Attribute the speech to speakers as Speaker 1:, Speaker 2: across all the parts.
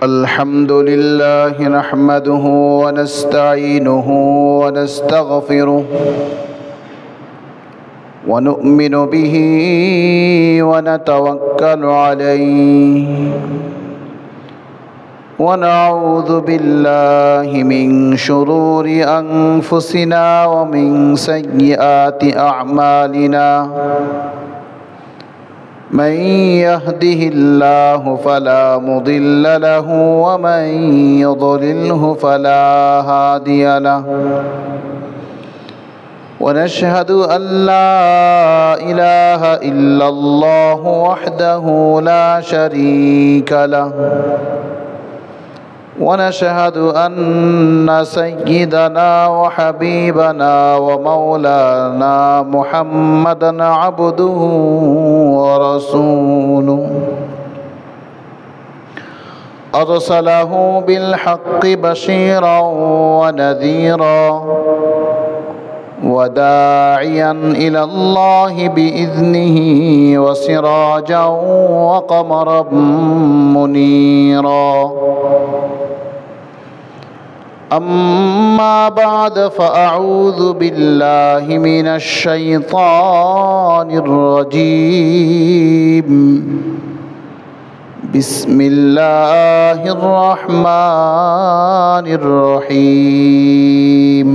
Speaker 1: الحمد لله نحمده ونستعينه ونستغفره ونؤمن به ونتوكل عليه ونعوذ بالله من شرور أنفسنا ومن سيئات أعمالنا من يهده الله فلا مضل له ومن يضلله فلا هادي له ونشهد أن لا إله إلا الله وحده لا شريك له ونشهد أن سيدنا وحبيبنا ومولانا محمدًا عبده ورسوله أرسله بالحق بشيرا ونذيرا وداعيا إلى الله بإذنه وسراجا وقمرا منيرا أما بعد فأعوذ بالله من الشيطان الرجيم بسم الله الرحمن الرحيم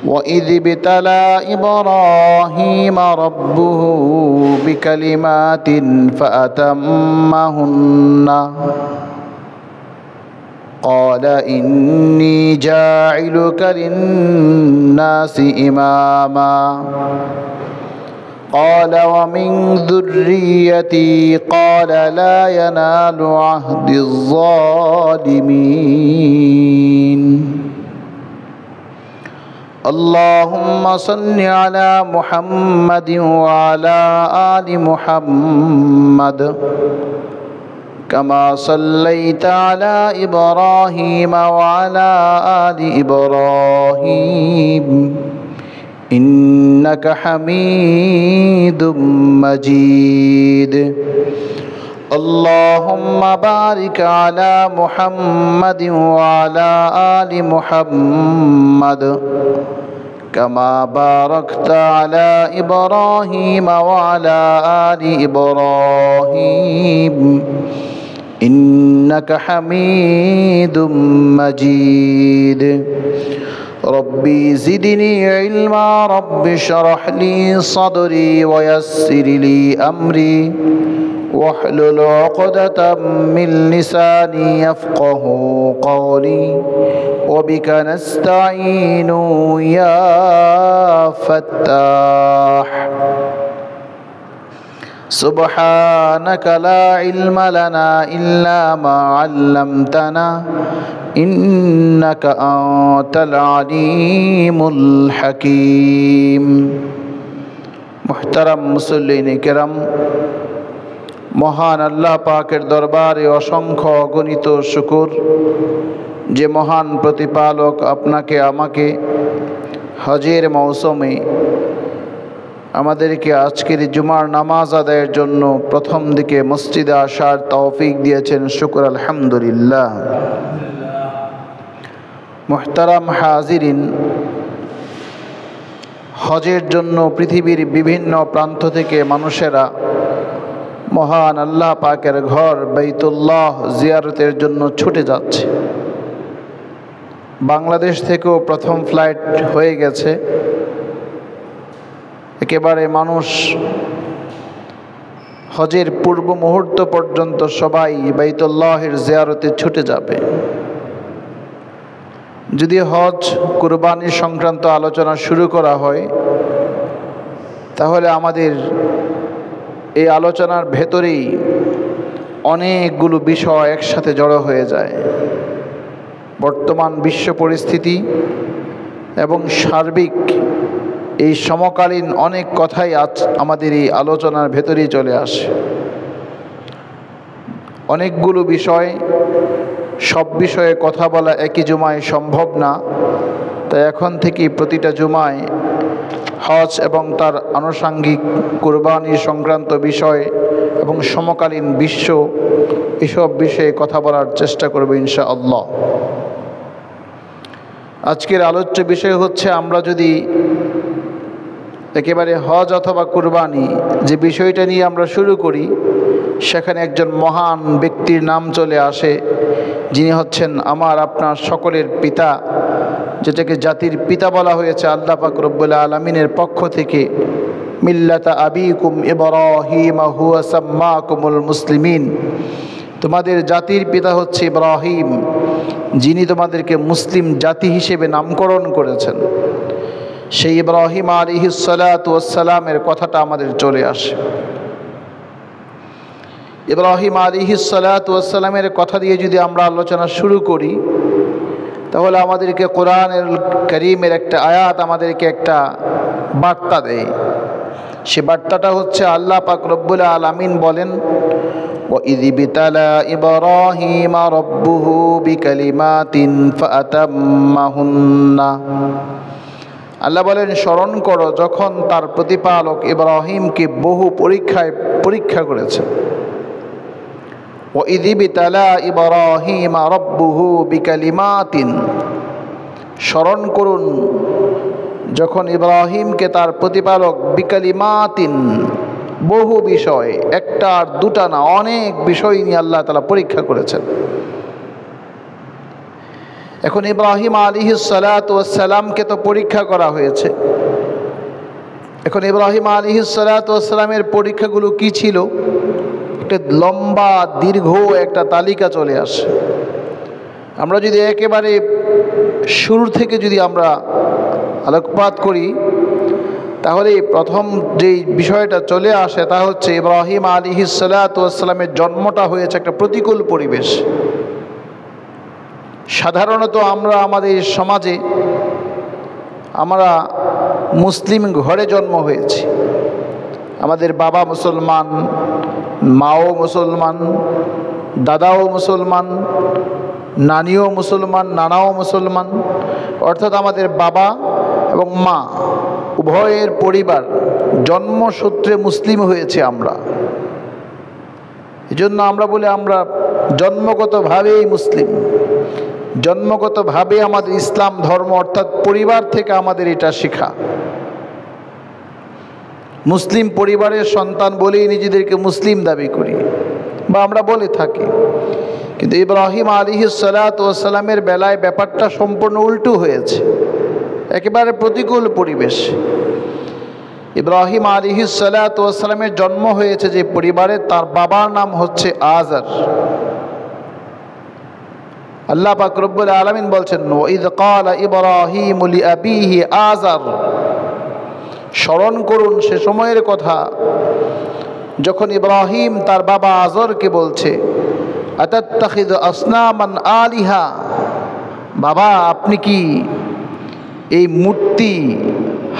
Speaker 1: وإذ ابتلى إبراهيم ربه بكلمات فأتمهن قال إني جاعلك للناس إماما قال ومن ذريتي قال لا ينال عهد الظالمين اللهم صل على محمد وعلى آل محمد كما صليت على إبراهيم وعلى آل إبراهيم إنك حميد مجيد اللهم بارك على محمد وعلى آل محمد كما باركت على إبراهيم وعلى آل إبراهيم إنك حميد مجيد ربي زدني علما رب اشرح لي صدري ويسر لي أمري واحلل عقدة من لساني يفقه قولي وبك نستعين يا فتاح سبحانك لا علم لنا إلا ما علمتنا إنك أنت العليم الحكيم محترم মুসল্লিন কিরাম মহান আল্লাহ পাকের দরবারে অসংখ্য অগণিত শুকর যে মহান প্রতিপালক আপনাকে আমাকে হজের মৌসুমে আমাদেরকে আজকের জুমার নামাজ আদায়ের জন্য প্রথম দিকে মসজিদে আসার তৌফিক দিয়েছেন শুকর আলহামদুলিল্লাহ মুহতারাম হাজিরিন হজের জন্য পৃথিবীর বিভিন্ন প্রান্ত থেকে মানুষেরা মহান আল্লাহ পাকের ঘর বাইতুল্লাহ জিয়ারতের জন্য ছুটে যাচ্ছে বাংলাদেশ থেকেও প্রথম ফ্লাইট হয়ে গেছে একেবারে মানুষ হজের পূর্ব মুহূর্ত পর্যন্ত সবাই বাইতুল্লাহের জিয়ারতে ছুটে যাবে যদি হজ কুরবানি সংক্রান্ত আলোচনা শুরু করা হয় তাহলে আমাদের এই আলোচনার ভেতরেই অনেকগুলো বিষয় একসাথে জড়ো হয়ে যায় বর্তমান বিশ্ব পরিস্থিতি এবং সার্বিক এই সমকালীন অনেক কথাই আজ আমাদের এই আলোচনার ভেতরেই চলে আসে অনেকগুলো বিষয় সব বিষয়ে কথা বলা একই জুমায় সম্ভব না তাই এখন থেকেই প্রতিটা জুমায় হজ এবং তার আনুষঙ্গিক কুরবানি সংক্রান্ত বিষয়ে এবং সমকালীন বিশ্ব এসব বিষয়ে কথা বলার চেষ্টা করব ইনশাআল্লাহ। আজকের আলোচ্য বিষয় হচ্ছে, আমরা যদি একেবারে হজ অথবা কুরবানি যে বিষয়টা নিয়ে আমরা শুরু করি, সেখানে একজন মহান ব্যক্তির নাম চলে আসে, যিনি হচ্ছেন আমার আপনার সকলের পিতা, যেটাকে জাতির পিতা বলা হয়েছে আল্লাহ পাক রব্বুল আলামিনের পক্ষ থেকে। মিল্লাতা আবিকুম ইব্রাহিম হুয়া সাম্মাকুমুল মুসলিমিন, তোমাদের জাতির পিতা হচ্ছে ইব্রাহিম, যিনি তোমাদেরকে মুসলিম জাতি হিসেবে নামকরণ করেছেন। সেই ইব্রাহিম আলাইহিস সালাতু ওয়াস সালামের কথাটা আমাদের চলে আসে। ইব্রাহিম আলাইহিস সালাতু ওয়াস সালামের কথা দিয়ে যদি আমরা আলোচনা শুরু করি, তাহলে আমাদেরকে কোরআনুল কারীমের একটা আয়াত আমাদেরকে একটা বার্তা দেয়। সে বার্তাটা হচ্ছে, আল্লাহ পাক রব্বুল আলামিন বলেন, وَإِذِ ابْتَلَى إِبْرَاهِيمَ رَبُّهُ بِكَلِمَاتٍ فَأَتَمَّهُنَّ। আল্লাহ বলেন, স্মরণ করো যখন তার প্রতিপালক ইব্রাহিমকে বহু পরীক্ষা করেছেন। وَإِذِ ابْتَلَى إِبْرَاهِيمَ رَبُّهُ بِكَلِمَاتٍ, স্মরণ করুন যখন ইব্রাহিমকে তার প্রতিপালক বিকালিমাতিন, বহু বিষয়, একটা আর দুটা না, অনেক বিষয় নিয়ে আল্লাহ তাআলা পরীক্ষা করেছেন। এখন ইব্রাহিম আলাইহিস সালাতু ওয়াস সালামকে তো পরীক্ষা করা হয়েছে। এখন ইব্রাহিম আলাইহিস সালাতু ওয়াস সালামের পরীক্ষাগুলো কি ছিল? একটা লম্বা দীর্ঘ একটা তালিকা চলে আসে। আমরা যদি একেবারে শুরু থেকে যদি আমরা আলোকপাত করি, তাহলে প্রথম যে বিষয়টা চলে আসে তা হচ্ছে, ইব্রাহিম আলাইহিস সালাতু ওয়াস সালামের জন্মটা হয়েছে একটা প্রতিকূল পরিবেশ। সাধারণত আমরা আমাদের সমাজে আমরা মুসলিম ঘরে জন্ম হয়েছি। আমাদের বাবা মুসলমান, মাও মুসলমান, দাদাও মুসলমান, নানিও মুসলমান, নানাও মুসলমান, অর্থাৎ আমাদের বাবা এবং মা উভয়ের পরিবার জন্মসূত্রে মুসলিম হয়েছে আমরা। এজন্য আমরা বলি আমরা জন্মগতভাবেই মুসলিম, জন্মগতভাবে আমাদের ইসলাম ধর্ম, অর্থাৎ পরিবার থেকে আমাদের এটা শেখা। মুসলিম পরিবারের সন্তান বলেই নিজেদেরকে মুসলিম দাবি করি বা আমরা বলে থাকি। কিন্তু ইব্রাহিম আলাইহিস সালাতু ওয়াস সালামের বেলায় ব্যাপারটা সম্পূর্ণ উল্টো হয়েছে, একেবারে প্রতিকূল পরিবেশ। ইব্রাহিম আলাইহিস সালাতু ওয়াস সালামের জন্ম হয়েছে যে পরিবারে, তার বাবার নাম হচ্ছে আজার। আল্লাহ পাক রব্বুল আলামিন বলছেন, ওয়াইদ ক্বালা ইব্রাহিমু লিআবিহি আজার, স্মরণ করুন সে সময়ের কথা যখন ইব্রাহিম তার বাবা আজরকে বলছে, আতাত্তাখিযু আসনামান আলিহা, বাবা আপনি কি এই মূর্তি,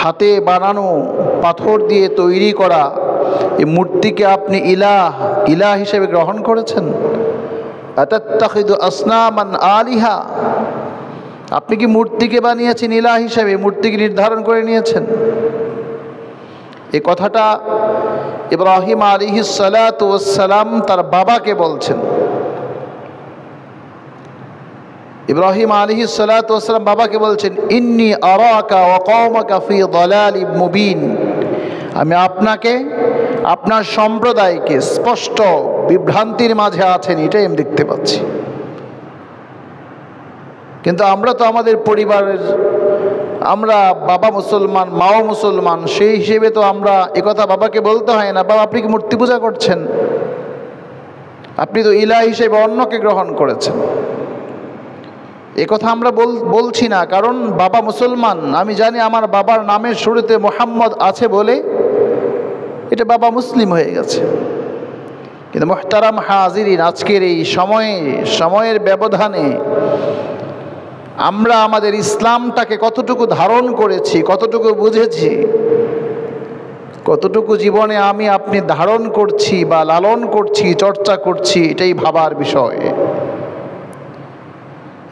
Speaker 1: হাতে বানানো পাথর দিয়ে তৈরি করা এই মূর্তিকে আপনি ইলাহ হিসেবে গ্রহণ করেছেন? আতাত্তাখিযু আসনামান আলিহা, আপনি কি মূর্তিকে বানিয়েছেন ইলাহ হিসেবে, মূর্তিকে নির্ধারণ করে নিয়েছেন? এই কথাটা ইব্রাহিম আলাইহিস সালাতু ওয়াস সালাম তার বাবাকে বলছেন। ইব্রাহিম আলাইহিস সালাতু ওয়াস সালাম বাবাকে বলছেন, ইন্নী আরাকা ওয়া কওমাকা ফি দালালিম মুবিন, আমি আপনাকে, আপনার সম্প্রদায়কে স্পষ্ট বিভ্রান্তির মাঝে আছেন, এটাই আমি দেখতে পাচ্ছি। কিন্তু আমরা তো আমাদের পরিবারের, আমরা বাবা মুসলমান, মাও মুসলমান, সেই হিসেবে তো আমরা একথা বাবাকে বলতে হয় না, বাবা আপনি কি মূর্তি পূজা করছেন? আপনি তো ইলাহ হিসেবে অন্যকে গ্রহণ করেছেন। একথা আমরা বলছি না, কারণ বাবা মুসলমান, আমি জানি আমার বাবার নামের শুরুতে মুহাম্মদ আছে বলে এটা বাবা মুসলিম হয়ে গেছে। কিন্তু মুহতারাম হাজিরিন, আজকের এই সময়ের ব্যবধানে আমরা আমাদের ইসলামটাকে কতটুকু ধারণ করেছি, কতটুকু বুঝেছি, কতটুকু জীবনে আমি আপনি ধারণ করছি বা লালন করছি, চর্চা করছি, এটাই ভাবার বিষয়।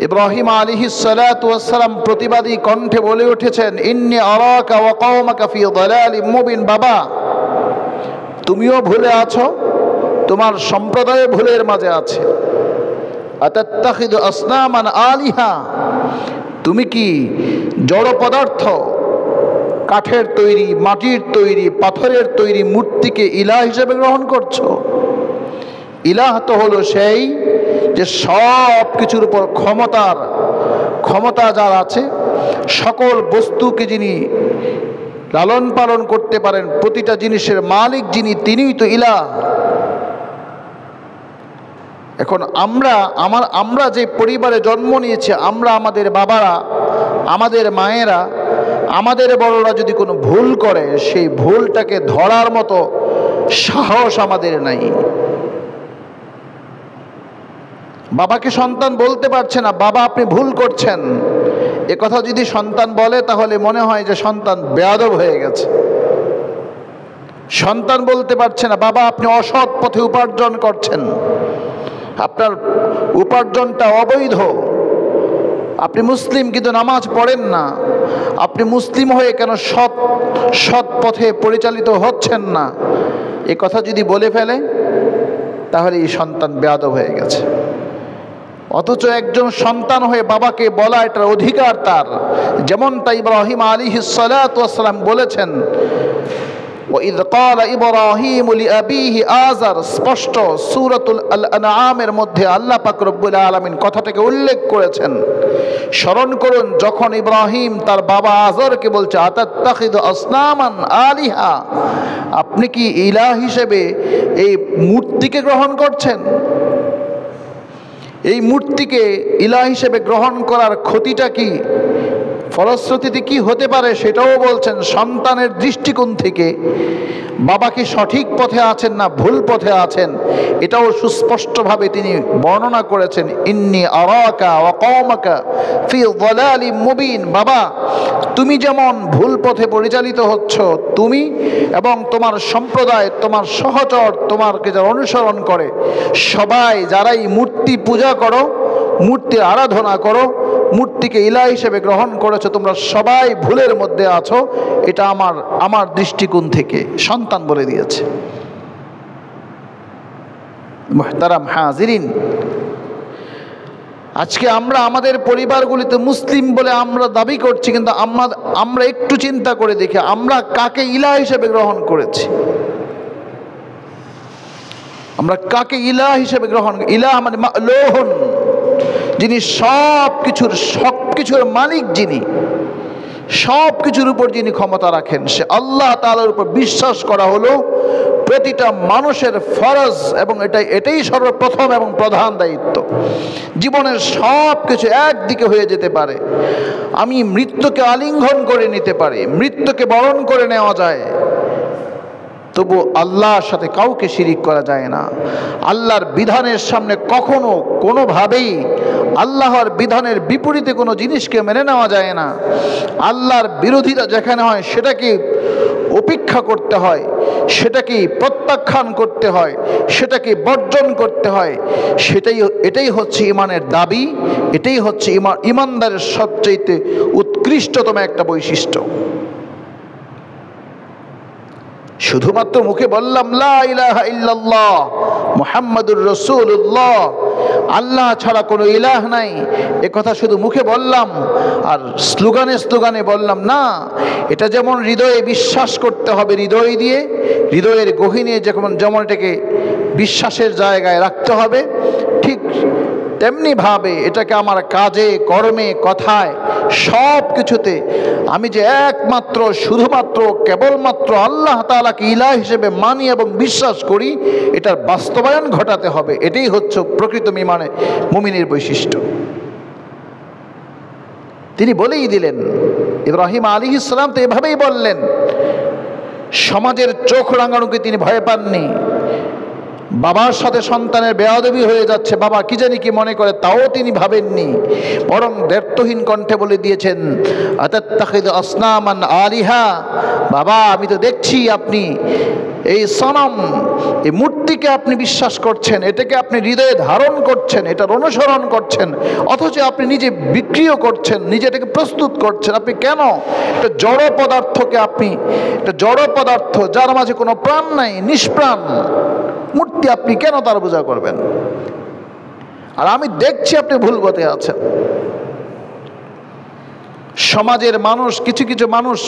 Speaker 1: ইব্রাহিম আলাইহিস সালাতু ওয়াস সালাম প্রতিবাদী কণ্ঠে বলে উঠেছেন, ইন্নী আরাকা ওয়া কওমাকা ফি দালালিম মুবিন, বাবা তুমিও ভুলে আছো তোমার সম্প্রদায় ভুলের মাঝে আছে। আতাত্তাখিযু আসনামান আলিহা, তুমি কি জড় পদার্থ, কাঠের তৈরি, মাটির তৈরি, পাথরের তৈরি মূর্তিকে ইলাহ হিসেবে গ্রহণ করছো? ইলাহ তো হলো সেই যে সব কিছুর উপর ক্ষমতা যার আছে, সকল বস্তুকে যিনি লালন পালন করতে পারেন, প্রতিটা জিনিসের মালিক যিনি, তিনিই তো ইলাহ। এখন আমরা যে পরিবারে জন্ম নিয়েছি, আমাদের বাবারা, আমাদের মায়েরা, আমাদের বড়রা যদি কোনো ভুল করে, সেই ভুলটাকে ধরার মতো সাহস আমাদের নাই। বাবাকে সন্তান বলতে পারছে না, বাবা আপনি ভুল করছেন। এ কথা যদি সন্তান বলে তাহলে মনে হয় যে সন্তান বেয়াদব হয়ে গেছে। সন্তান বলতে পারছে না, বাবা আপনি অসৎ পথে উপার্জন করছেন, আপনার উপার্জনটা অবৈধ, আপনি মুসলিম কিন্তু নামাজ পড়েন না, আপনি মুসলিম হয়ে কেন সৎ পথে পরিচালিত হচ্ছেন না, এ কথা যদি বলে ফেলে তাহলে এই সন্তান বেয়াদব হয়ে গেছে। অথচ একজন সন্তান হয়ে বাবাকে বলা এটার অধিকার তার। যেমন তাই ইব্রাহিম আলাইহিস সালাতু ওয়াস সালাম বলেছেন, وَإِذْ قَالَ إِبْرَاهِيمُ لِأَبِيهِ آزَرَ, স্পষ্ট সূরাতুল আনআমের মধ্যে আল্লাহ পাক রব্বুল আলামিন কথাটাকে উল্লেখ করেছেন। স্মরণ করুন যখন ইব্রাহিম তার বাবা আজরকে বলছে, আতাত্তাখিযু আসনামান আলিহা, আপনি কি ইলাহ হিসেবে এই মূর্তিকে গ্রহণ করছেন? এই মূর্তিকে ইলাহ হিসেবে গ্রহণ করার ক্ষতিটা কি, ফলশ্রুতিতে কি হতে পারে সেটাও বলছেন। সন্তানের দৃষ্টিকোণ থেকে বাবা কি সঠিক পথে আছেন না ভুল পথে আছেন, এটাও সুস্পষ্টভাবে তিনি বর্ণনা করেছেন। ইন্নী আরাকা ওয়া কওমাকা ফি যালালিম মুবিন, বাবা তুমি যেমন ভুল পথে পরিচালিত হচ্ছ, তুমি এবং তোমার সম্প্রদায়, তোমার সহচর, তোমাকে যারা অনুসরণ করে সবাই, যারাই মূর্তি পূজা করো, মূর্তির আরাধনা করো, মূর্তিকে ইলাহ হিসেবে গ্রহণ করেছো, তোমরা সবাই ভুলের মধ্যে আছো। এটা আমার দৃষ্টিকোণ থেকে সন্তান বলে দিয়েছে। মুহতারাম হাজিরিন, আজকে আমরা আমাদের পরিবারগুলিতে মুসলিম বলে আমরা দাবি করছি, কিন্তু আমরা একটু চিন্তা করে দেখি আমরা কাকে ইলাহ হিসেবে গ্রহণ করেছি। আমরা কাকে ইলাহ হিসেবে গ্রহণ, ইলাহ মানে মা'লুহুন, যিনি সব কিছুর মালিক, যিনি সব কিছুর উপর যিনি ক্ষমতা রাখেন, সে আল্লাহ তাআলার উপর বিশ্বাস করা হলো প্রতিটা মানুষের ফরজ, এবং এটাই সর্বপ্রথম এবং প্রধান দায়িত্ব। জীবনের সব কিছু একদিকে হয়ে যেতে পারে, আমি মৃত্যুকে আলিঙ্গন করে নিতে পারি, মৃত্যুকে বরণ করে নেওয়া যায়, তবু আল্লাহর সাথে কাউকে শিরিক করা যায় না। আল্লাহর বিধানের সামনে কখনো কোনোভাবেই আল্লাহর বিধানের বিপরীতে কোনো জিনিসকে মেনে নেওয়া যায় না। আল্লাহর বিরোধিতা যেখানে হয় সেটাকে উপেক্ষা করতে হয়, সেটাকে প্রত্যাখ্যান করতে হয়, সেটাকে বর্জন করতে হয়। এটাই হচ্ছে ইমানের দাবি, এটাই হচ্ছে ইমানদারের সবচেয়ে উৎকৃষ্টতম একটা বৈশিষ্ট্য। শুধুমাত্র মুখে বললাম লা ইলাহা ইল্লাল্লাহ মুহাম্মাদুর রাসূলুল্লাহ, আল্লাহ ছাড়া কোনো ইলাহ নাই, এ কথা শুধু মুখে বললাম আর স্লোগানে বললাম না। এটা যেমন হৃদয়ে বিশ্বাস করতে হবে, হৃদয় দিয়ে, হৃদয়ের গহীনে যেমন এটাকে বিশ্বাসের জায়গায় রাখতে হবে, ঠিক তেমনি ভাবে এটাকে আমার কাজে, কর্মে, কথায়, সব কিছুতে আমি যে একমাত্র, শুধুমাত্র, কেবলমাত্র আল্লাহ তাআলাকে ইলাহ হিসেবে মানি এবং বিশ্বাস করি, এটার বাস্তবায়ন ঘটাতে হবে। এটাই হচ্ছে প্রকৃত মুমিনের বৈশিষ্ট্য। তিনি বলেই দিলেন, ইব্রাহিম আলাইহিস সালাম তো এভাবেই বললেন। সমাজের চোখ রাঙানোকে তিনি ভয় পাননি। বাবার সাথে সন্তানের বেয়াদবি হয়ে যাচ্ছে, বাবা কি জানি কি মনে করে, তাও তিনি ভাবেননি, বরং দ্ব্যর্থহীন কণ্ঠে বলে দিয়েছেন, আতাত্তাখিযু আসনামান আলিহা, বাবা আমি তো দেখছি আপনি এই সনম, এই মূর্তিকে আপনি বিশ্বাস করছেন, এটাকে আপনি হৃদয়ে ধারণ করছেন, এটার অনুসরণ করছেন, অথচ আপনি নিজে বিক্রিও করছেন, নিজে এটাকে প্রস্তুত করছেন। আপনি কেন একটা জড় পদার্থকে, আপনি একটা জড় পদার্থ যার মাঝে কোনো প্রাণ নাই, নিষ্প্রাণ মূর্তি, আপনি কেন তার পূজা করবেন? আর আমি দেখছি আপনি ভুল পথে আছেন। সমাজের মানুষ, কিছু কিছু মানুষ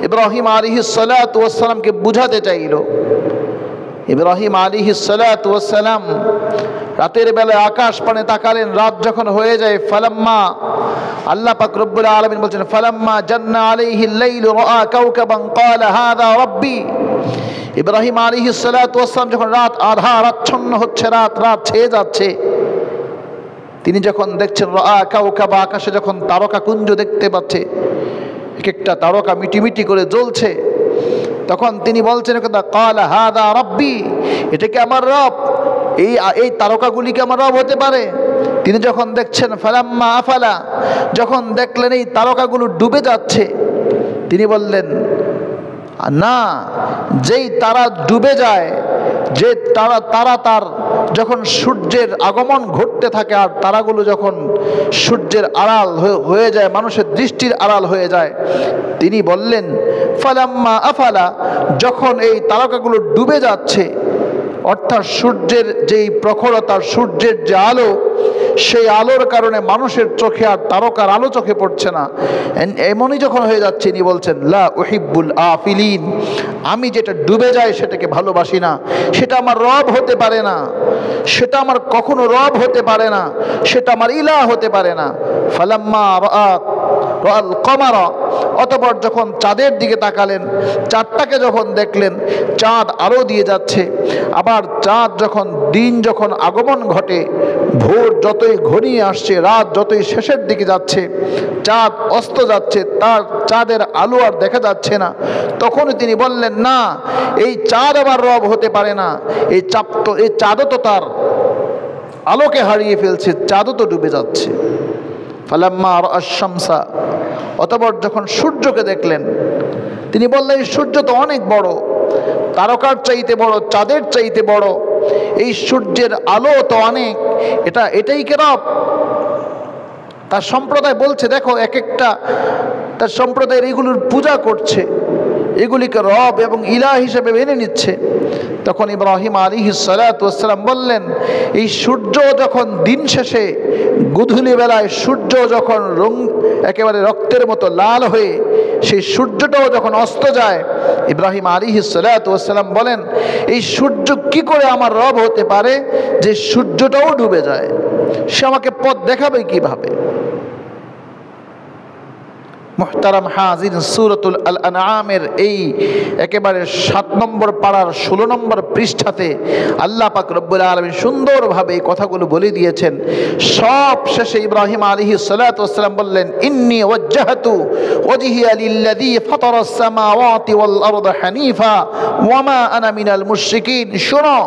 Speaker 1: ইব্রাহিম আলাইহিস সালাতু ওয়াস সালামকে বুঝাতে চাইল। ইব্রাহিম আলাইহিস সালাতু ওয়াস সালাম রাতের বেলায় আকাশ পানে তাকালেন, রাত যখন হয়ে যায়, ফালাম্মা, আল্লাহ পাক রব্বুল আলামিন বলছেন, ফালাম্মা জান্না আলাইহিল লাইলু রাআ কাওকাবান ক্বালা হাযা রাব্বি। ইব্রাহিম আলাইহিস সালাতু ওয়াস সালাম যখন রাত আধার আচ্ছন্ন হচ্ছে, রাত ছেয়ে যাচ্ছে, তিনি যখন দেখছেন রাআ কাওকাবা, আকাশে যখন তারকা কুঞ্জ দেখতে পাচ্ছে, এক একটা তারকা মিটিমিটি করে জ্বলছে, তখন তিনি বলছেন ক্বালা হাযা রাব্বি, এটা কি আমার রব? এই তারকাগুলি কি আমার রব হতে পারে? তিনি যখন দেখছেন, ফালাম্মা আফালা, যখন দেখলেন এই তারকাগুলো ডুবে যাচ্ছে, তিনি বললেন না, যেই তারা ডুবে যায়, যে তারা তার যখন সূর্যের আগমন ঘটতে থাকে আর তারাগুলো যখন সূর্যের আড়াল হয়ে যায়, মানুষের দৃষ্টির আড়াল হয়ে যায়, তিনি বললেন ফালাম্মা আফালা, যখন এই তারকাগুলো ডুবে যাচ্ছে, অর্থাৎ সূর্যের যেই প্রখরতা, সূর্যের যে আলো, সেই আলোর কারণে মানুষের চোখে আর তারকার আলো চোখে পড়ছে না, এমনই যখন হয়ে যাচ্ছে, ইনি বলছেন লা উহিব্বুল আফিলিন, আমি যেটা ডুবে যায় সেটাকে ভালোবাসি না, সেটা আমার রব হতে পারে না, সেটা আমার কখনো রব হতে পারে না, সেটা আমার ইলাহ হতে পারে না। ফালাম্মা রাআল কমারা, অতঃপর যখন চাঁদের দিকে তাকালেন, চাঁদটাকে যখন দেখলেন, চাঁদ আলো দিয়ে যাচ্ছে, আবার চাঁদ যখন দিন যখন আগমন ঘটে, ভোর যতই ঘনিয়ে আসছে, রাত যতই শেষের দিকে যাচ্ছে, চাঁদ অস্ত যাচ্ছে, তার চাঁদের আলো আর দেখা যাচ্ছে না, তখনই তিনি বললেন না, এই চাঁদ আমার রব হতে পারে না, এই চাঁদও তো তার আলোকে হারিয়ে ফেলছে, চাঁদও তো ডুবে যাচ্ছে। ফালাম্মা রাআশ শামসা, অতঃপর যখন সূর্যকে দেখলেন, তিনি বললেন সূর্য তো অনেক বড়, তারকার চাইতে বড়, চাঁদের চাইতে বড়, এই সূর্যের আলো তো অনেক, এটাই কে রব? তার সম্প্রদায় বলছে, দেখো এক একটা তার সম্প্রদায়ের এগুলোর পূজা করছে, এগুলিকে রব এবং ইলাহ হিসেবে মেনে নিচ্ছে। তখন ইব্রাহিম আলাইহিস সালাতু ওয়াস সালাম বললেন, এই সূর্য যখন দিন শেষে গোধূলি বেলায় সূর্য যখন একেবারে রক্তের মতো লাল হয়ে সেই সূর্যটাও যখন অস্ত যায়, ইব্রাহিম আলাইহিস সালাতু ওয়াস সালাম বলেন, এই সূর্য কি করে আমার রব হতে পারে যে সূর্যটাও ডুবে যায়? সে আমাকে পথ দেখাবে কিভাবে? মুহতারাম হাজির, সূরাতুল আনআমের এই একেবারে ৭ নম্বর পারার ১৬ নম্বর পৃষ্ঠাতে আল্লাহ পাক রব্বুল আলামিন সুন্দরভাবে এই কথাগুলো বলে দিয়েছেন। সব শেষে ইব্রাহিম আলাইহিস সালাতু ওয়াস সালাম বললেন, ইন্নী ওয়াজ্জাহতু ওয়াজহিয়া লিল্লাযী ফাতারাস সামাওয়াতি ওয়াল আরদা হানিফা ওয়া মা আনা মিনাল মুশরিকিন। শোনো,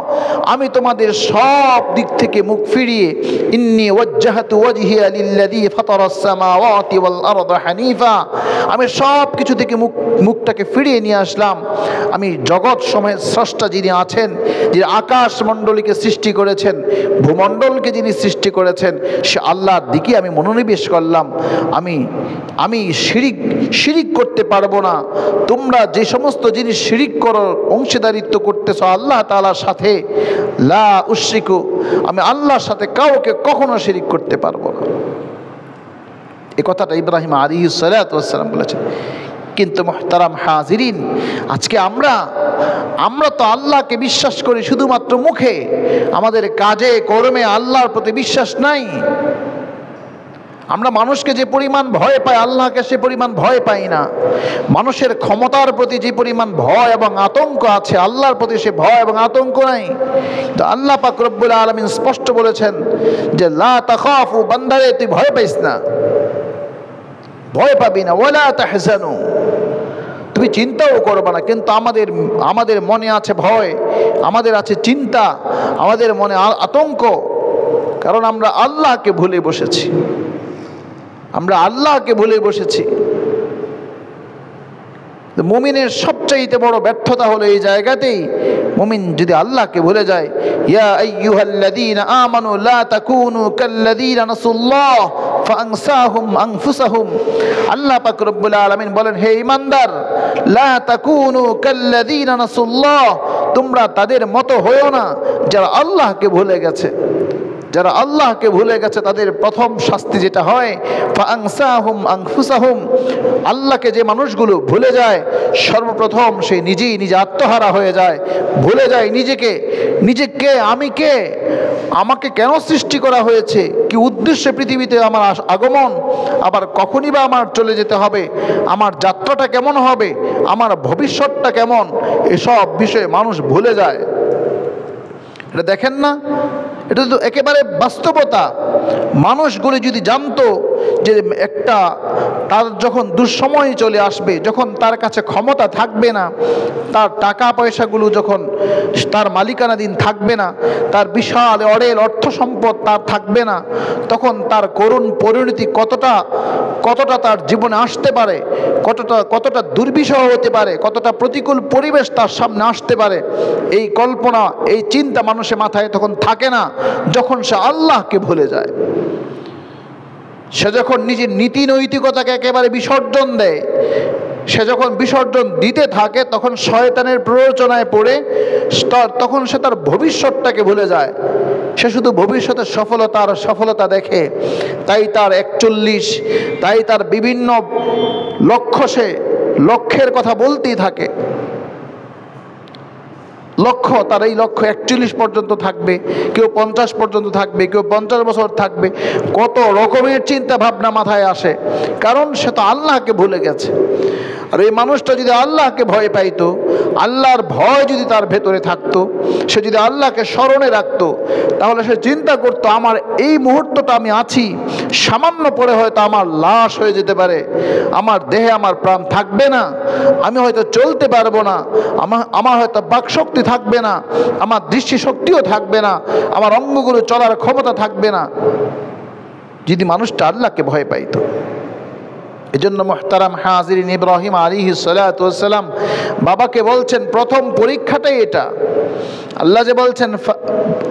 Speaker 1: আমি তোমাদের সব দিক থেকে মুখ ফিরিয়ে, ইন্নী ওয়াজ্জাহতু ওয়াজহিয়া লিল্লাযী ফাতারাস সামাওয়াতি ওয়াল আরদা হানিফা, আমি সব কিছু থেকে মুখটাকে ফিরিয়ে নিয়ে আসলাম। আমি জগৎ সময়ের স্রষ্টা যিনি আছেন, যিনি আকাশ মণ্ডলীকে সৃষ্টি করেছেন, ভূমণ্ডলকে যিনি সৃষ্টি করেছেন, সে আল্লাহর দিকে আমি মনোনিবেশ করলাম। আমি শিরিক করতে পারবো না। তোমরা যে সমস্ত জিনিস শিরিক করো, অংশীদারিত্ব করতেছ আল্লাহ তাআলার সাথে, লা উশরিকু, আমি আল্লাহর সাথে কাউকে কখনো শিরিক করতে পারবো না। এই কথাটা ইব্রাহিম আলাইহিস সালাতু ওয়াস সালাম বলেছেন। কিন্তু মুহতারাম হাজিরিন, আজকে আমরা তো আল্লাহকে বিশ্বাস করি শুধুমাত্র মুখে, আমাদের কাজে কর্মে আল্লাহর প্রতি বিশ্বাস নাই। আমরা মানুষকে যে পরিমাণ ভয় পাই, আল্লাহকে সে পরিমাণ ভয় পাই না। মানুষের ক্ষমতার প্রতি যে পরিমাণ ভয় এবং আতঙ্ক আছে, আল্লাহর প্রতি সে ভয় এবং আতঙ্ক নাই। তো আল্লাহ পাক রব্বুল আলামিন স্পষ্ট বলেছেন যে লা তাখাফু, বান্দারে তুই ভয় পাইস না, ভয় পাবি না, ওয়ালা তাহজানু, তুমি চিন্তাও করবে না। কিন্তু আমাদের মনে আছে ভয়, আমাদের আছে চিন্তা, আমাদের মনে আতঙ্ক, কারণ আমরা আল্লাহকে ভুলে বসেছি। মুমিনের সবচাইতে বড় ব্যর্থতা হলো এই জায়গাতেই, মুমিন যদি আল্লাহকে ভুলে যায়। ইয়া আইয়ুহাল্লাযীনা আমানু লা তাকুনু কাল্লাযীনা নাসুল্লাহ ফাআনসাহুম আনফুসাহুম। আল্লাহ পাক রব্বুল আলামিন বলেন, হে ঈমানদার, লা তাকুনু কাল্লাযীনা নাসুল্লাহ, তোমরা তাদের মতো হয়ো না যারা আল্লাহকে ভুলে গেছে। যারা আল্লাহকে ভুলে গেছে তাদের প্রথম শাস্তি যেটা হয়, ফাআনসাহুম আনফুসাহুম, আল্লাহকে যে মানুষগুলো ভুলে যায় সর্বপ্রথম সে নিজেই নিজে আত্মহারা হয়ে যায়, ভুলে যায় নিজেকে আমি কে, আমাকে কেন সৃষ্টি করা হয়েছে, কি উদ্দেশ্যে পৃথিবীতে আমার আগমন, আবার কখনই বা আমার চলে যেতে হবে, আমার যাত্রাটা কেমন হবে, আমার ভবিষ্যৎটা কেমন, এসব বিষয়ে মানুষ ভুলে যায়। এটা দেখেন না, এটা তো একেবারে বাস্তবতা। মানুষগুলি যদি জানতো যে একটা তার যখন দুঃসময় চলে আসবে, যখন তার কাছে ক্ষমতা থাকবে না, তার টাকা পয়সাগুলো যখন তার মালিকানাধীন থাকবে না, তার বিশাল অঢেল অর্থ সম্পদ তার থাকবে না, তখন তার করুণ পরিণতি কতটা তার জীবনে আসতে পারে, কতটা দুর্বিষহ হতে পারে, কতটা প্রতিকূল পরিবেশ তার সামনে আসতে পারে, এই কল্পনা এই চিন্তা মানুষের মাথায় তখন থাকে না যখন সে আল্লাহকে ভুলে যায়। সে যখন নিজের নীতি নৈতিকতাকে একেবারে বিসর্জন দেয়, সে যখন বিসর্জন দিতে থাকে তখন শয়তানের প্ররোচনায় পড়ে তখন সে তার ভবিষ্যৎটাকে ভুলে যায়। সে শুধু ভবিষ্যতের সফলতা দেখে, তাই তার 41, তাই তার বিভিন্ন সে লক্ষ্যের কথা বলতেই থাকে। তার এই লক্ষ্য 41 পর্যন্ত থাকবে, কেউ 50 পর্যন্ত থাকবে, কেউ 50 বছর থাকবে, কত রকমের চিন্তা ভাবনা মাথায় আসে, কারণ সে তো আল্লাহকে ভুলে গেছে। আর এই মানুষটা যদি আল্লাহকে ভয় পাইতো, আল্লাহর ভয় যদি তার ভেতরে থাকতো, সে যদি আল্লাহকে স্মরণে রাখতো, তাহলে সে চিন্তা করতো আমার এই মুহূর্তটা আমি আছি, সামান্য পরে হয়তো আমার লাশ হয়ে যেতে পারে, আমার দেহে আমার প্রাণ থাকবে না, আমি হয়তো চলতে পারবো না, আমার হয়তো বাকশক্তি থাকবে না, আমার দৃষ্টিশক্তিও থাকবে না, আমার অঙ্গগুলো চলার ক্ষমতা থাকবে না, যদি মানুষটা আল্লাহকে ভয় পাইতো। এজন্য মুহতারাম হাজিরিন, ইব্রাহিম আলাইহিস সালাতু ওয়াস সালাম বাবাকে বলছেন প্রথম পরীক্ষাটাই এটা। আল্লাহ যে বলছেন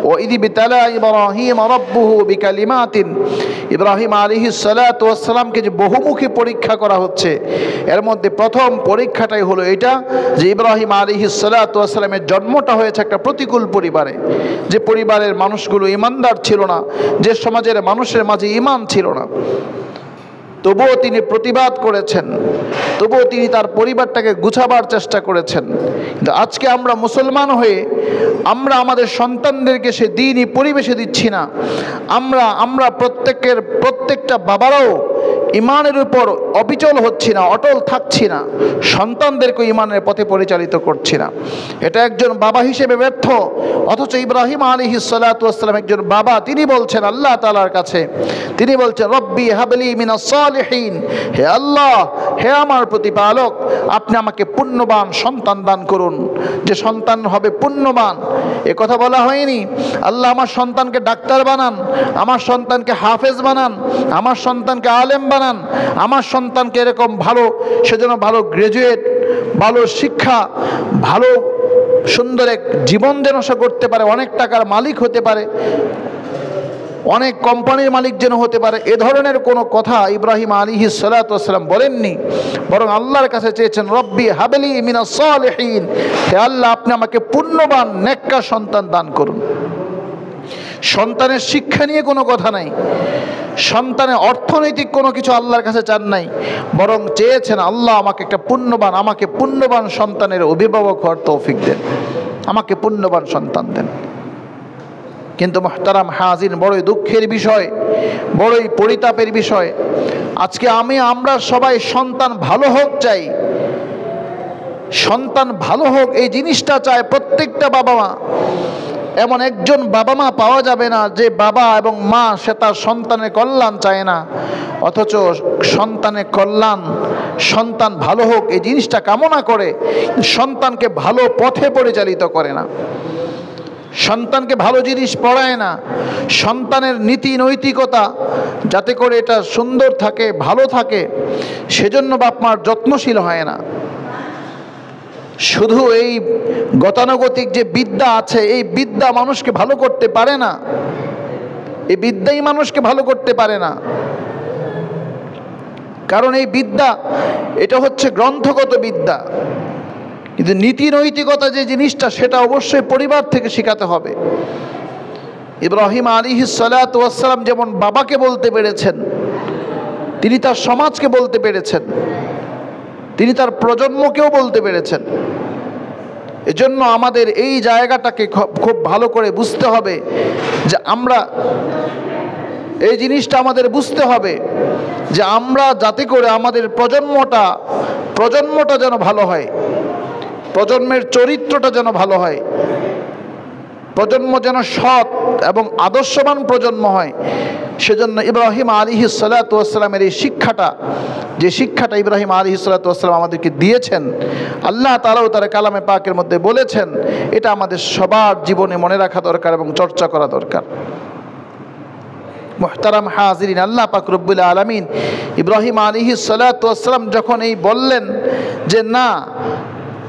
Speaker 1: ওয়াইদ বিতালা ইব্রাহিম রাব্বুহু বিকালিমাতিন, ইব্রাহিম আলাইহিস সালাতু ওয়াস সালামকে যে বহুমুখী পরীক্ষা করা হচ্ছে, এর মধ্যে প্রথম পরীক্ষাটাই হলো এটা যে ইব্রাহিম আলাইহিস সালাতু ওয়াস সালামের জন্মটা হয়েছে একটা প্রতিকূল পরিবারে, যে পরিবারের মানুষগুলো ঈমানদার ছিল না, যে সমাজের মানুষের মাঝে ঈমান ছিল না। তবুও তিনি প্রতিবাদ করেছেন, তবুও তিনি তার পরিবারটাকে গুছাবার চেষ্টা করেছেন। কিন্তু আজকে আমরা মুসলমান হয়ে আমরা আমাদের সন্তানদেরকে সে দ্বীনি পরিবেশে দিচ্ছি না। আমরা প্রত্যেকটা বাবারাও ইমানের উপর অবিচল হচ্ছি না, অটল থাকছি না, সন্তানদেরকে ইমানের পথে পরিচালিত করছি না। এটা একজন বাবা হিসেবে ব্যর্থ। অথচ ইব্রাহিম আলাইহিস সালাতু ওয়াস সালাম একজন বাবা, তিনি বলছেন আল্লাহ তাআলার কাছে, তিনি বলছেন রব্বি হাবলি মিনাস সালিহিন, হে আল্লাহ, হে আমার প্রতিপালক, আপনি আমাকে পুণ্যবান সন্তান দান করুন, যে সন্তান হবে পুণ্যবান। এ কথা বলা হয়নি আল্লাহ আমার সন্তানকে ডাক্তার বানান, আমার সন্তানকে হাফেজ বানান, আমার সন্তানকে আলেম বানান, আমার সন্তানকে এরকম ভালো, সেজন্য ভালো গ্রাজুয়েট, ভালো শিক্ষা, ভালো সুন্দর এক জীবন যেন সে করতে পারে, অনেক টাকার মালিক হতে পারে, অনেক কোম্পানির মালিক যেন হতে পারে। এ ধরনের কোনো কথা ইব্রাহিম আলাইহিস সালাতু ওয়াস সালাম বলেননি, বরং আল্লাহর কাছে চেয়েছেন রব্বি হাবলি মিনাস সালিহিন, হে আল্লাহ, আপনি আমাকে পুণ্যবান নেককার সন্তান দান করুন। সন্তানের শিক্ষা নিয়ে কোনো কথা নাই, সন্তানের অর্থনৈতিক কোনো কিছু আল্লাহর কাছে চান নাই, বরং চেয়েছেন আল্লাহ আমাকে পুণ্যবান সন্তানের অভিভাবক হওয়ার তৌফিক দেন, আমাকে পুণ্যবান সন্তান দেন। কিন্তু মুহতারাম হাজির, বড়ই দুঃখের বিষয়, বড়ই পরিতাপের বিষয়, আজকে আমরা সবাই সন্তান ভালো হোক চাই, সন্তান ভালো হোক এই জিনিসটা চায় প্রত্যেকটা বাবা মা। এমন একজন বাবা মা পাওয়া যাবে না যে বাবা এবং মা সে তার সন্তানের কল্যাণ চায় না, অথচ সন্তানের কল্যাণ, সন্তান ভালো হোক এই জিনিসটা কামনা করে, সন্তানকে ভালো পথে পরিচালিত করে না, সন্তানকে ভালো জিনিস পড়ায় না, সন্তানের নীতি নৈতিকতা যাতে করে এটা সুন্দর থাকে, ভালো থাকে, সেজন্য বাপ মার যত্নশীল হয় না। শুধু এই গতানুগতিক যে বিদ্যা আছে, এই বিদ্যা মানুষকে ভালো করতে পারে না। এই বিদ্যাই মানুষকে ভালো করতে পারে না, কারণ এই বিদ্যা এটা হচ্ছে গ্রন্থগত বিদ্যা। কিন্তু নীতি নৈতিকতা যে জিনিসটা, সেটা অবশ্যই পরিবার থেকে শেখাতে হবে। ইব্রাহিম আলাইহিস সালাতু ওয়াস সালাম যেমন বাবাকে বলতে পেরেছেন, তিনি তার সমাজকে বলতে পেরেছেন, তিনি তার প্রজন্মকেও বলতে পেরেছেন। এজন্য আমাদের এই জায়গাটাকে খুব ভালো করে বুঝতে হবে যে আমরা এই জিনিসটা আমাদের বুঝতে হবে যে আমরা যাতে করে আমাদের প্রজন্মটা যেন ভালো হয়, প্রজন্মের চরিত্রটা যেন ভালো হয়, প্রজন্ম যেন সৎ এবং আদর্শবান প্রজন্ম হয়। সেজন্য ইব্রাহিম আলাইহিস সালাতু ওয়াস সালামের এই শিক্ষাটা, যে শিক্ষাটা ইব্রাহিম আলাইহিস সালাতু ওয়াস সালাম আমাদেরকে দিয়েছেন, আল্লাহ তাআলাও তার কালামে পাকের মধ্যে বলেছেন, এটা আমাদের সবার জীবনে মনে রাখা দরকার এবং চর্চা করা দরকার। মুহতারাম হাজিরিন, আল্লাহ পাক রব্বুল আলামিন ইব্রাহিম আলাইহিস সালাতু ওয়াস সালাম যখন এই বললেন যে না,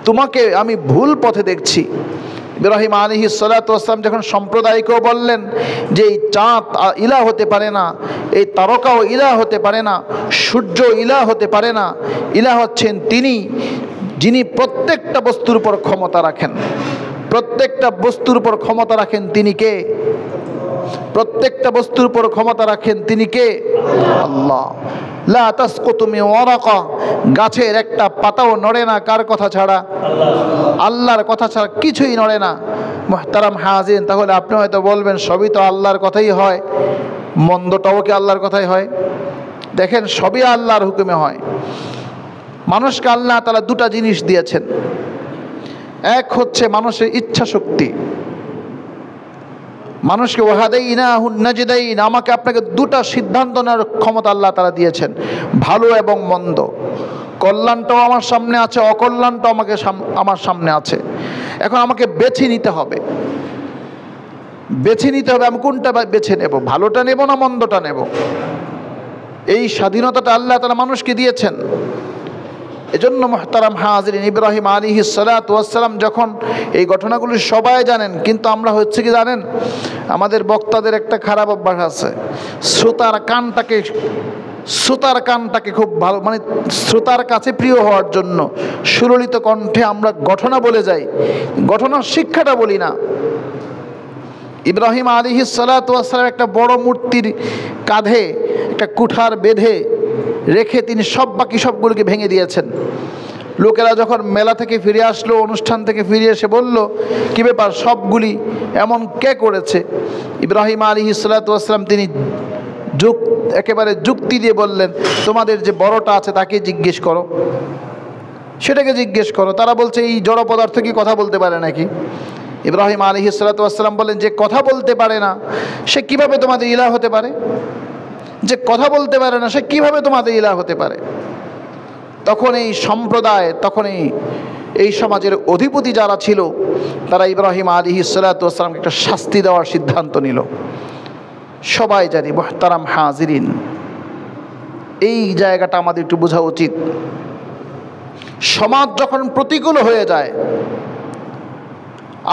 Speaker 1: তোমাকে আমি ভুল পথে দেখছি, ইব্রাহিম আলাইহিস সালাতু ওয়াস সালাম যখন সম্প্রদায়কেও বললেন যে এই চাঁদ ইলাহ হতে পারে না, এই তারকাও ইলাহ হতে পারে না, সূর্য ইলাহ হতে পারে না, ইলাহ হচ্ছেন তিনি, যিনি প্রত্যেকটা বস্তুর উপর ক্ষমতা রাখেন। প্রত্যেকটা বস্তুর উপর ক্ষমতা রাখেন তিনি কে? প্রত্যেকটা বস্তুর উপর ক্ষমতা রাখেন তিনি কে? আল্লাহ। লা তাসকুতু মিন ওয়ারাকা, গাছের একটা পাতাও নড়ে না কার কথা ছাড়া? আল্লাহর কথা ছাড়া কিছুই নড়ে না। মুহতারাম হাজিরিন, তাহলে আপনি হয়তো বলবেন সবই তো আল্লাহর কথাই হয়, মন্দটাও কি আল্লাহর কথাই হয়? দেখেন, সবই আল্লাহর হুকুমে হয়। মানুষকে আল্লাহ তাআলা দুটা জিনিস দিয়েছেন। এক হচ্ছে মানুষের ইচ্ছা শক্তি। মানুষকে ওয়াহাদাইনাহুন নাজদাইন, আমাকে আপনাকে দুটা সিদ্ধান্ত নেওয়ার ক্ষমতা আল্লাহ তাআলা দিয়েছেন, ভালো এবং মন্দ। কল্যাণটাও আমার সামনে আছে, অকল্যাণটাও আমার সামনে আছে। এখন আমাকে বেছে নিতে হবে, আমি কোনটা বেছে নেব, ভালোটা নেব না মন্দটা নেব। এই স্বাধীনতাটা আল্লাহ তাআলা মানুষকে দিয়েছেন। এজন্য মুহতারাম হাজিরিন, ইব্রাহিম আলাইহিস সালাতু ওয়াস সালাম যখন এই ঘটনাগুলি সবাই জানেন, কিন্তু আমরা হচ্ছে কি জানেন, আমাদের বক্তাদের একটা খারাপ অভ্যাস আছে, শ্রোতার কানটাকে খুব ভালো, মানে শ্রোতার কাছে প্রিয় হওয়ার জন্য সুললিত কণ্ঠে আমরা ঘটনা বলে যাই, ঘটনার শিক্ষাটা বলি না। ইব্রাহিম আলাইহিস সালাতু ওয়াস সালাম একটা বড় মূর্তির কাঁধে একটা কুঠার বেঁধে রেখে তিনি বাকি সবগুলোকে ভেঙে দিয়েছেন। লোকেরা যখন মেলা থেকে ফিরে আসলো, অনুষ্ঠান থেকে ফিরে এসে বলল, কী ব্যাপার, সবগুলি এমন কে করেছে? ইব্রাহিম আলাইহিস সালাতু ওয়াস সালাম তিনি একেবারে যুক্তি দিয়ে বললেন, তোমাদের যে বড়টা আছে তাকে জিজ্ঞেস করো, সেটাকে জিজ্ঞেস করো। তারা বলছে এই জড় পদার্থ কি কথা বলতে পারে নাকি? ইব্রাহিম আলাইহিস সালাতু ওয়াস সালাম বললেন, যে কথা বলতে পারে না সে কিভাবে তোমাদের ইলাহ হতে পারে? যে কথা বলতে পারে না সে কিভাবে তোমাদের ইলাহ হতে পারে? তখন এই সম্প্রদায়, তখন এই সমাজের অধিপতি যারা ছিল, তারা ইব্রাহিম আলাইহিস সালাতু ওয়াস সালামকে একটা শাস্তি দেওয়ার সিদ্ধান্ত নিল। সবাই জানি মুহতারাম হাজিরিন, এই জায়গাটা আমাদের একটু বোঝা উচিত। সমাজ যখন প্রতিকূল হয়ে যায়,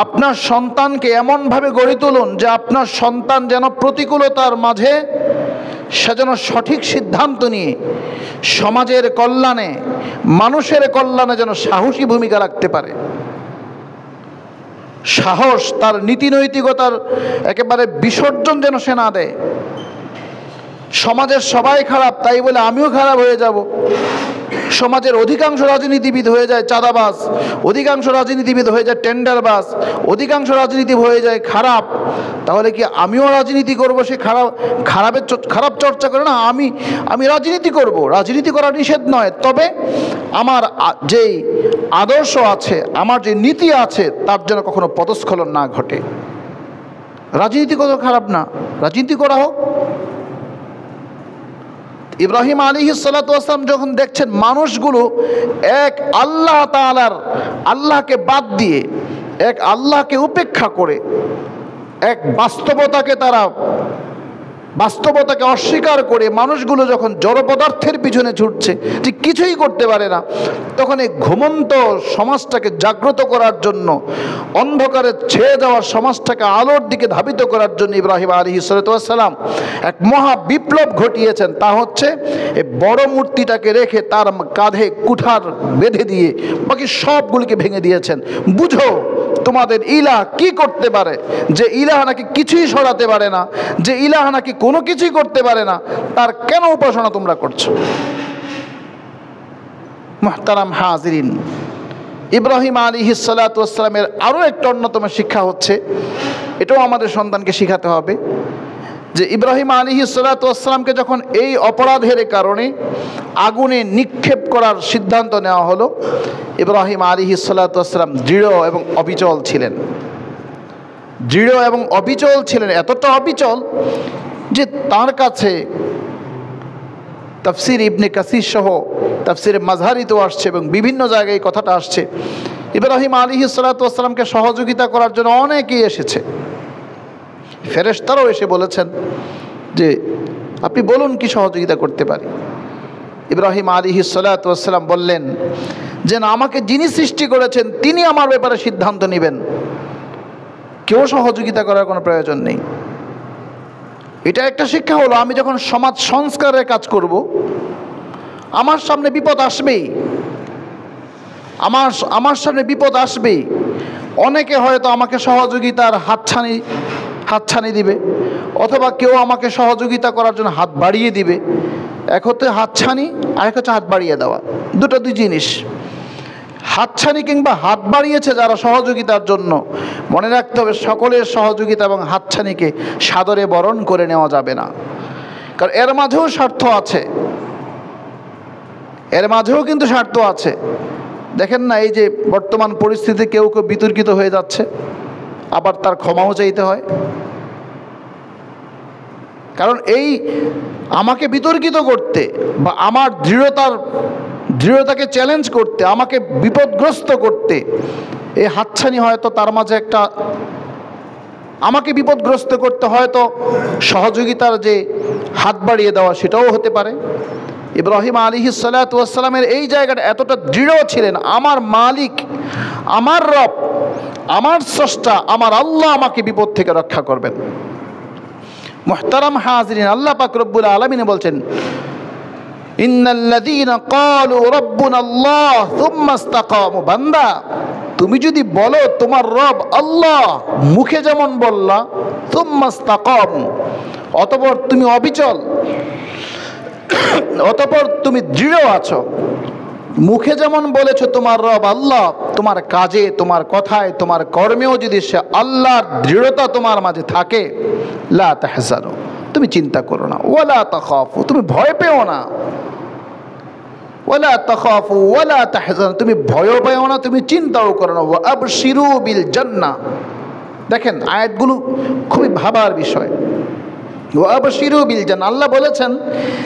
Speaker 1: আপনার সন্তানকে এমনভাবে গড়ে তুলুন যে আপনার সন্তান যেন প্রতিকূলতার মাঝে সে যেন সঠিক সিদ্ধান্ত নিয়ে সমাজের কল্যাণে, মানুষের কল্যাণে যেন সাহসী ভূমিকা রাখতে পারে। সাহস, তার নীতি নৈতিকতার একেবারে বিসর্জন যেন সে না দেয়। সমাজের সবাই খারাপ তাই বলে আমিও খারাপ হয়ে যাব। সমাজের অধিকাংশ রাজনীতিবিদ হয়ে যায় চাঁদাবাজ, অধিকাংশ রাজনীতিবিদ হয়ে যায় টেন্ডারবাজ, অধিকাংশ রাজনীতি হয়ে যায় খারাপ, তাহলে কি আমিও রাজনীতি করব? সে খারাপ চর্চা করে না, আমি রাজনীতি করব। রাজনীতি করা নিষেধ নয়, তবে আমার যেই আদর্শ আছে, আমার যে নীতি আছে, তার যেন কখনো পদস্খলন না ঘটে। রাজনীতি কত খারাপ না, রাজনীতি করা হোক। ইব্রাহিম আলাইহিস সালাতু ওয়াস সালাম যখন দেখছেন মানুষগুলো এক আল্লাহ তাআলার, আল্লাহকে বাদ দিয়ে, এক আল্লাহকে উপেক্ষা করে, এক বাস্তবতাকে তারা বাস্তবতাকে অস্বীকার করে মানুষগুলো যখন জড় পদার্থের পিছনে ছুটছে, যে কিছুই করতে পারে না, তখন এই ঘুমন্ত সমাজটাকে জাগ্রত করার জন্য, অন্ধকারে ছেয়ে যাওয়ার সমাজটাকে আলোর দিকে ধাবিত করার জন্য ইব্রাহিম আলাইহিস সালাম এক মহা বিপ্লব ঘটিয়েছেন। তা হচ্ছে এই বড় মূর্তিটাকে রেখে তার কাঁধে কুঠার বেঁধে দিয়ে বাকি সবগুলিকে ভেঙে দিয়েছেন। বুঝো তোমাদের ইলাহ কি করতে পারে, যে ইলাহ নাকি কিছুই সরাতে পারে না, যে ইলাহ নাকি কোনো কিছুই করতে পারে না, তার কেন উপাসনা তোমরা করছো? মুহতারাম হাজিরিন, ইব্রাহিম আলাইহিস সালামের আরও একটা অন্যতম শিক্ষা হচ্ছে, এটাও আমাদের সন্তানকে শিখাতে হবে, যে ইব্রাহিম আলাইহিস সালামকে যখন এই অপরাধের কারণে আগুনে নিক্ষেপ করার সিদ্ধান্ত নেওয়া হলো, ইব্রাহিম আলাইহিস সালাম দৃঢ় এবং অবিচল ছিলেন। দৃঢ় এবং অবিচল ছিলেন, এতটা অবিচল যে তার কাছে তাফসির ইবনে কাসির সহ তাফসিরে মাযহারিতে আসছে এবং বিভিন্ন জায়গায় এই কথাটা আসছে, ইব্রাহিম আলাইহিস সালামকে সহযোগিতা করার জন্য অনেকেই এসেছে। ফেরেশতারাও এসে বলেছেন যে আপনি বলুন কি সহযোগিতা করতে পারি। ইব্রাহিম আলাইহিস সালাম বললেন যে না, আমাকে যিনি সৃষ্টি করেছেন তিনি আমার ব্যাপারে সিদ্ধান্ত নেবেন, কেউ সহযোগিতা করার কোনো প্রয়োজন নেই। এটা একটা শিক্ষা হলো, আমি যখন সমাজ সংস্কারের কাজ করব, আমার সামনে বিপদ আসবেই, আমার সামনে বিপদ আসবেই। অনেকে হয়তো আমাকে সহযোগিতার হাতছানি দিবে, অথবা কেউ আমাকে সহযোগিতা করার জন্য হাত বাড়িয়ে দিবে। এক হচ্ছে হাতছানি, আরেক হচ্ছে হাত বাড়িয়ে দেওয়া, দুই জিনিস। হাতছানি কিংবা হাত বাড়িয়েছে যারা সহযোগিতার জন্য, মনে রাখতে হবে সকলের সহযোগিতা এবং হাতছানিকে সাদরে বরণ করে নেওয়া যাবে না, কারণ এর মাঝেও স্বার্থ আছে, এর মাঝেও কিন্তু স্বার্থ আছে। দেখেন না, এই যে বর্তমান পরিস্থিতি কেউ কেউ বিতর্কিত হয়ে যাচ্ছে, আবার তার ক্ষমাও চাইতে হয়, কারণ এই আমাকে বিতর্কিত করতে বা আমার দৃঢ়তাকে চ্যালেঞ্জ করতে, আমাকে বিপদগ্রস্ত করতে এই হাতছানি হয়তো তার মাঝে একটা, আমাকে বিপদগ্রস্ত করতে হয়তো সহযোগিতার যে হাত বাড়িয়ে দেওয়া সেটাও হতে পারে। ইব্রাহিম আলাইহিস সালামের এই জায়গাটা এতটা দৃঢ় ছিলেন, আমার মালিক, আমার রব, আমার স্রষ্টা, আমার আল্লাহ আমাকে বিপদ থেকে রক্ষা করবেন। মুহতারাম হাজিরিন, আল্লাহ পাক রব্বুল আলামিন বলছেন, ইন্নাল্লাযীনা ক্বালু রাব্বুনাল্লাহ সুম্মা ইসতাকামু, বান্দা তুমি যদি বলো তোমার রব আল্লাহ, মুখে যেমন বললা, সুম্মা ইসতাকামু, অতঃপর তুমি অবিচল, অতঃপর তুমি দৃঢ় আছো, মুখে যেমন বলেছো তোমার রব আল্লাহ, তোমার কাজে, তোমার কথায়, তোমার কর্মেও যদি সে আল্লাহর দৃঢ়তা তোমার মাঝে থাকে, লা তাহজানু, তুমি চিন্তা করো না, ওয়ালা তাখাফু, তুমি ভয় পেও না, ওয়ালা তাখাফু ওয়ালা তাহজানু, তুমি ভয়ও পেও না, তুমি চিন্তাও করো না, ওয়া আবশিরু বিল জান্নাহ। দেখেন আয়াতগুলো খুবই ভাবার বিষয়। ওয়া আবশিরু বিল জান্নাহ, আল্লাহ বলেছেন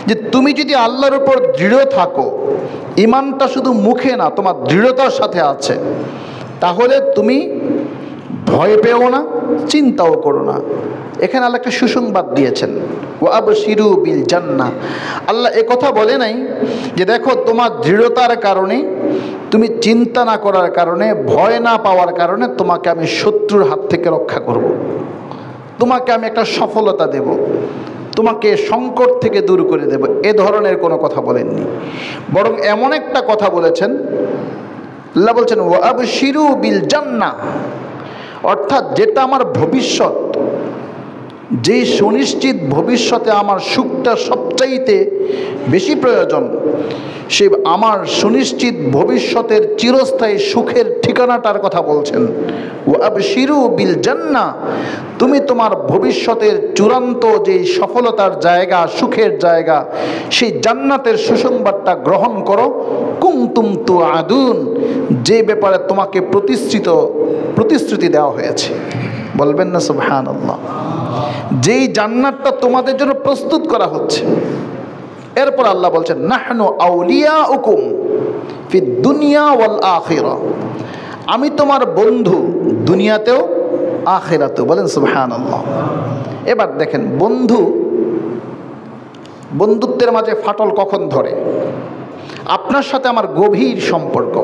Speaker 1: যে তুমি যদি আল্লাহর উপর দৃঢ় থাকো, ঈমানটা শুধু মুখে না তোমার দৃঢ়তার সাথে আছে, তাহলে তুমি ভয় পেও না, চিন্তাও করো না। এখানে আল্লাহ একটা সুসংবাদ দিয়েছেন, ওয়া আবশিরু বিল জান্নাহ। আল্লাহ কথা বলে নাই যে দেখো তোমার দৃঢ়তার কারণে, তুমি চিন্তা না করার কারণে, ভয় না পাওয়ার কারণে তোমাকে আমি শত্রুর হাত থেকে রক্ষা করব, তোমাকে আমি একটা সফলতা দেব, তোমাকে সংকট থেকে দূর করে দেব, এ ধরনের কোনো কথা বলেননি। বরং এমন একটা কথা বলেছেন, আল্লাহ বলছেন ওয়া আবশিরু বিল জান্নাহ, অর্থাৎ যেটা আমার ভবিষ্যৎ, যে সুনিশ্চিত ভবিষ্যতে আমার সুখটা সবচাইতে বেশি প্রয়োজন, সে আমার সুনিশ্চিত ভবিষ্যতের চিরস্থায়ী সুখের ঠিকানাটার কথা বলছেন। ওয়া আবশিরু বিল জান্নাহ, তুমি তোমার ভবিষ্যতের চূড়ান্ত যে সফলতার জায়গা, সুখের জায়গা, সেই জান্নাতের সুসংবাদটা গ্রহণ করো। কুনতুম তুআদুন, যে ব্যাপারে তোমাকে প্রতিশ্রুতি দেওয়া হয়েছে। বলবেন না সুবহানাল্লাহ? যেই জান্নাতটা তোমাদের জন্য প্রস্তুত করা হচ্ছে। এরপর আল্লাহ বলছেন নাহনু আউলিয়াউকুম ফিদ দুনিয়া ওয়াল আখিরা, আমি তোমার বন্ধু দুনিয়াতেও আখিরাতেও। বলেন সুবহানাল্লাহ। এবার দেখেন, বন্ধু বন্ধুত্বের মাঝে ফাটল কখন ধরে? আপনার সাথে আমার গভীর সম্পর্ক,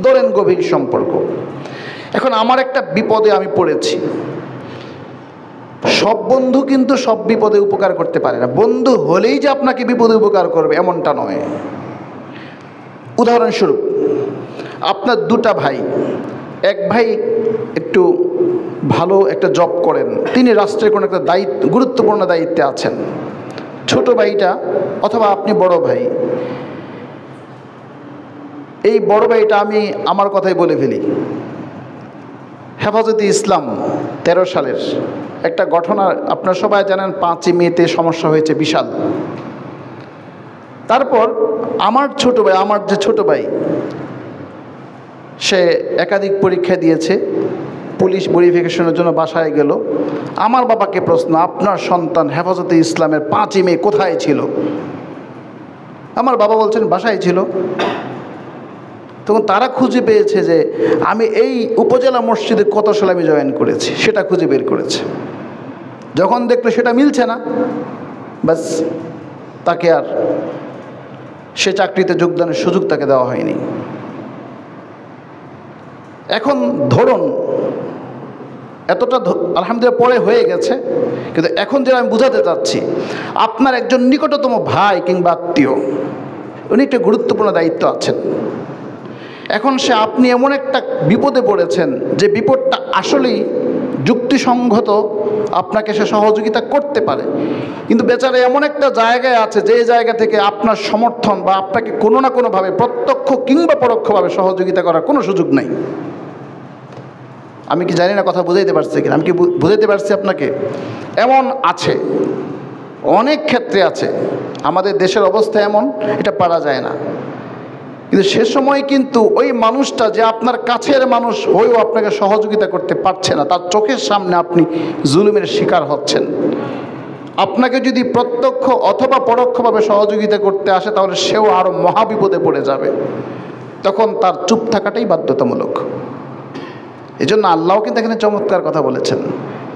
Speaker 1: ধরেন গভীর সম্পর্ক, এখন আমার একটা বিপদে আমি পড়েছি। সব বন্ধু কিন্তু সব বিপদে উপকার করতে পারে না। বন্ধু হলেই যে আপনাকে বিপদে উপকার করবে এমনটা নয়। উদাহরণস্বরূপ, আপনার দুটা ভাই, এক ভাই একটু ভালো একটা জব করেন, তিনি রাষ্ট্রের কোনো একটা গুরুত্বপূর্ণ দায়িত্বে আছেন। ছোট ভাইটা অথবা আপনি বড় ভাই, এই বড় ভাইটা, আমি আমার কথাই বলে ফেলি, হেফাজতে ইসলাম 13 সালের একটা ঘটনা আপনারা সবাই জানেন, 5ই মেতে সমস্যা হয়েছে বিশাল। তারপর আমার যে ছোট ভাই, সে একাধিক পরীক্ষা দিয়েছে, পুলিশ ভেরিফিকেশনের জন্য বাসায় গেল। আমার বাবাকে প্রশ্ন, আপনার সন্তান হেফাজতে ইসলামের 5ই মে কোথায় ছিল? আমার বাবা বলছেন বাসায় ছিল। তখন তারা খুঁজে পেয়েছে যে আমি এই উপজেলা মসজিদে কত সালে আমি জয়েন করেছি, সেটা খুঁজে বের করেছে। যখন দেখলো সেটা মিলছে না, বাস তাকে আর সে চাকরিতে যোগদানের সুযোগ তাকে দেওয়া হয়নি। এখন ধরুন এতটা আলহামদুলিল্লাহ পরে হয়ে গেছে, কিন্তু এখন যেটা আমি বুঝাতে চাচ্ছি, আপনার একজন নিকটতম ভাই কিংবা আত্মীয়, উনি একটা গুরুত্বপূর্ণ দায়িত্ব আছেন। এখন আপনি এমন একটা বিপদে পড়েছেন যে বিপদটা আসলেই যুক্তিসঙ্গত, আপনাকে সে সহযোগিতা করতে পারে, কিন্তু বেচারা এমন একটা জায়গায় আছে যে জায়গা থেকে আপনার সমর্থন বা আপনাকে কোনো না কোনোভাবে প্রত্যক্ষ কিংবা পরোক্ষভাবে সহযোগিতা করার কোনো সুযোগ নেই। আমি কি জানি না কথা বুঝাইতে পারছি কিনা, আমি কি বুঝাইতে পারছি আপনাকে? এমন আছে, অনেক ক্ষেত্রে আছে। আমাদের দেশের অবস্থা এমন, এটা পারা যায় না। কিন্তু সে সময় কিন্তু ওই মানুষটা যে আপনার কাছের মানুষ হয়েও আপনাকে সহযোগিতা করতে পারছে না, তার চোখের সামনে আপনি জুলুমের শিকার হচ্ছেন। আপনাকে যদি প্রত্যক্ষ অথবা পরোক্ষভাবে সহযোগিতা করতে আসে, তাহলে সেও আরও মহাবিপদে পড়ে যাবে। তখন তার চুপ থাকাটাই বাধ্যতামূলক। এই জন্য আল্লাহ কিন্তু এখানে চমৎকার কথা বলেছেন,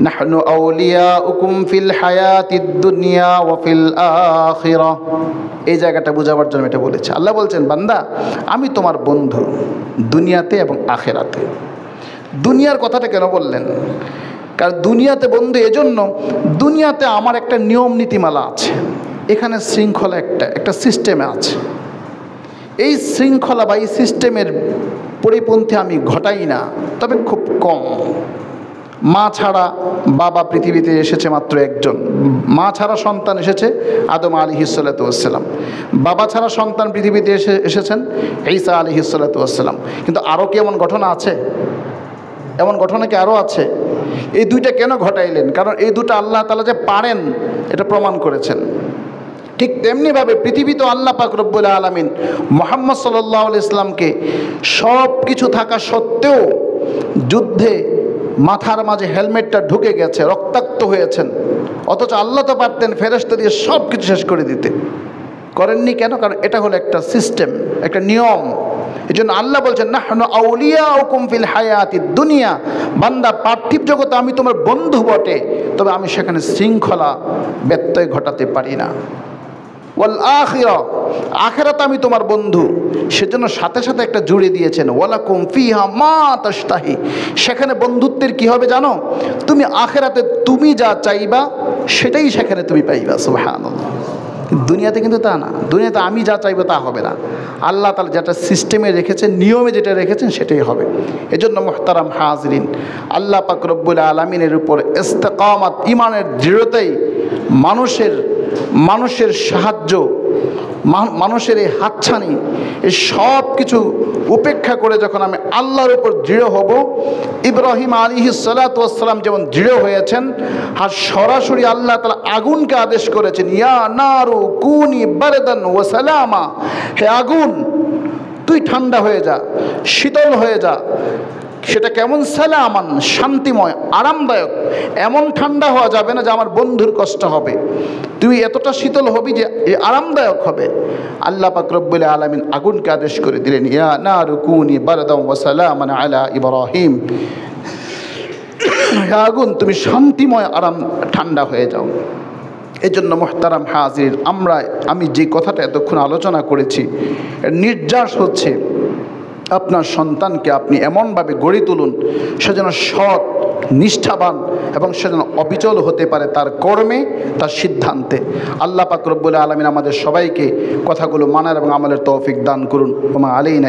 Speaker 1: নাহনু আউলিয়াউকুম ফিল হায়াতিদ দুনিয়া ওয়া ফিল আখিরাহ। এই জায়গাটা বোঝাবার জন্য এটা বলেছে। আল্লাহ বলছেন, বান্দা আমি তোমার বন্ধু দুনিয়াতে এবং আখিরাতে। দুনিয়ার কথাটা কেন বললেন? কারণ দুনিয়াতে বন্ধু এজন্য, দুনিয়াতে আমার একটা নিয়ম নীতিমালা আছে, এখানে শৃঙ্খলা একটা সিস্টেমে আছে। এই শৃঙ্খলা বা এই সিস্টেমের পরিপন্থী আমি ঘটাই না, তবে খুব কম। মা ছাড়া বাবা পৃথিবীতে এসেছে মাত্র একজন, মা ছাড়া সন্তান এসেছে আদম আলাইহিসসালাম, বাবা ছাড়া সন্তান পৃথিবীতে এসেছেন ঈসা আলাইহিসসালাম। কিন্তু আরও কি এমন ঘটনা আছে? এমন ঘটনা কি আরও আছে? এই দুইটা কেন ঘটাইলেন? কারণ এই দুটো আল্লাহ তাআলা যে পারেন এটা প্রমাণ করেছেন। ঠিক তেমনিভাবে পৃথিবী তো আল্লাহ পাক রব্বুল আলামিন মুহাম্মদ সাল্লাল্লাহু আলাইহি ইসলামকে সব কিছু থাকা সত্ত্বেও যুদ্ধে মাথার মাঝে হেলমেটটা ঢুকে গেছে, রক্তাক্ত হয়েছেন, অথচ আল্লাহ তো পারতেন ফেরেশতা দিয়ে সব কিছু শেষ করে দিতে, করেননি কেন? কারণ এটা হলো একটা সিস্টেম, একটা নিয়ম। এই জন্য আল্লাহ বলছেন, নাহনু আউলিয়াউকুম ফিল হায়াতিদ দুনিয়া। বান্দা, পার্থিব জগতে আমি তোমার বন্ধু বটে, তবে আমি সেখানে শৃঙ্খলা ব্যত্যয় ঘটাতে পারি না। ওয়াল আখিরা, আখিরাতে আমি তোমার বন্ধু, সেজন্য সাথে সাথে একটা জুড়ে দিয়েছেন, ওয়ালাকুম ফিহা মা তাশতাহি। সেখানে বন্ধুত্বের কি হবে জানো? তুমি আখিরাতে তুমি যা চাইবা সেটাই সেখানে তুমি পাইবা। সুবহানাল্লাহ। দুনিয়াতে কিন্তু তা না, দুনিয়াতে আমি যা চাইবো তা হবে না। আল্লাহ তাআলা যেটা সিস্টেমে রেখেছেন, নিয়মে যেটা রেখেছেন সেটাই হবে। এজন্য মুহতারাম হাজরিন, আল্লাহ পাক রব্বুল আলামিনের উপর ইস্তেকামাত, ঈমানের দৃঢ়তাই মানুষের সাহায্য, মানুষের এই হাতছানি, এই সব কিছু উপেক্ষা করে যখন আমি আল্লাহর উপর দৃঢ় হব, ইব্রাহিম আলাইহিসসালাতু ওয়াসসালাম যেমন দৃঢ় হয়েছেন, আর সরাসরি আল্লাহ তাআলা আগুনকে আদেশ করেছেন, ইয়া নারু কুনি বারদান ওয়া সালামা, হে আগুন তুই ঠান্ডা হয়ে যা, শীতল হয়ে যা। সেটা কেমন? সালামান, শান্তিময়, আরামদায়ক। এমন ঠান্ডা হওয়া যাবে না যে আমার বন্ধুর কষ্ট হবে, তুই এতটা শীতল হবি যে আরামদায়ক হবে। আল্লাহ পাক রব্বুল আলামিন আগুনকে আদেশ করে দিলেন, ইয়া নারু কুনি বারদান ওয়া সালামান আলা ইব্রাহিম, হে আগুন তুমি শান্তিময়, আরাম, ঠান্ডা হয়ে যাও। এজন্য মুহতারাম হাজির, আমি যে কথাটা এতক্ষণ আলোচনা করেছি এর নির্যাস হচ্ছে আপনার সন্তানকে আপনি এমনভাবে গড়ে তুলুন সে যেন সৎ, নিষ্ঠাবান এবং সে যেন অবিচল হতে পারে তার কর্মে, তার সিদ্ধান্তে। আল্লাহ পাক রব্বুল আলামিন আমাদের সবাইকে কথাগুলো মানার এবং আমলের তৌফিক দান করুন। ওমা আলাইনা